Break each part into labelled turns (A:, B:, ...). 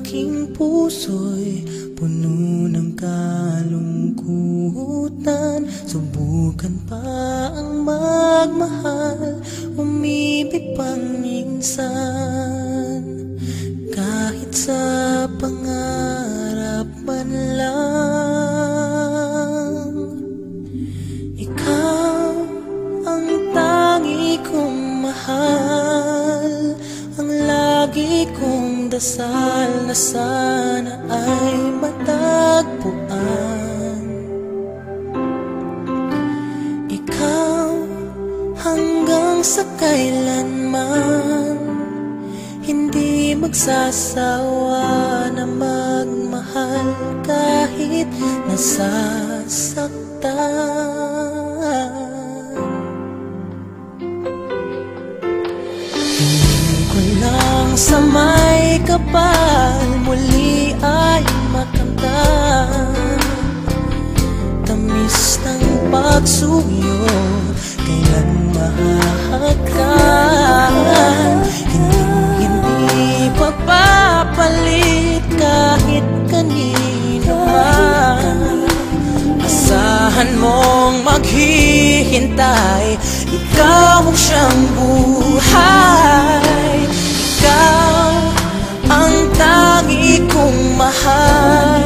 A: aking puso'y puno ng kalungkutan. Subukan pa ang magmahal, umibig pang minsan. Kahit sa pangarap man lang, ikaw ang tangi kong mahal, ang lagi kong dasal na sana ay matagpuan. Ikaw hanggang sa kailanman, hindi magsasawa na magmahal kahit nasasaktan. Hingin ko lang sa may kapal muli ay makamtan. Tamis ng pagsuyo, kailan mahahagkan. Hindi pagpapalit kahit kanino man. Asahan mong maghihintay, ikaw ang siyang buhay. Ikaw ang tangi kong mahal,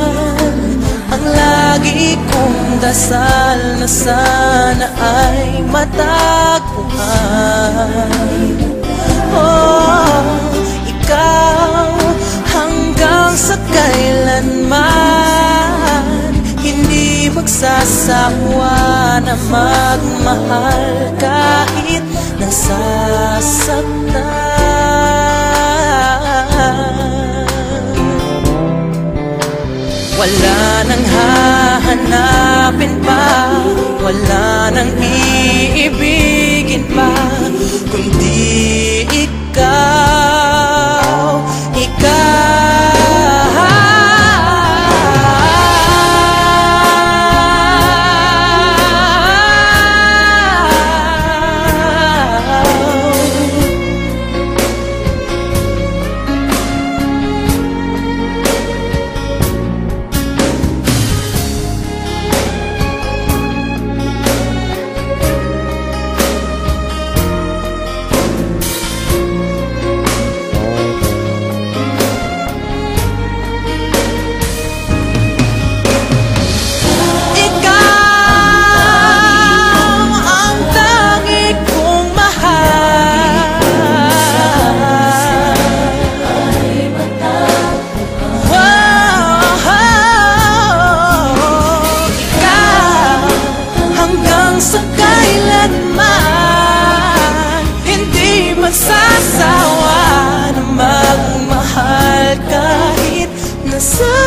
A: ang lagi kong dasal na sana ay matagpuan. Oh, ikaw hanggang sa kailanman, hindi magsasawa na magmahal kahit nasasaktan. Wala nang hahanapin pa, wala nang iibigin pa, kundi ikaw, ikaw. Magsasawa na magmahal kahit nasa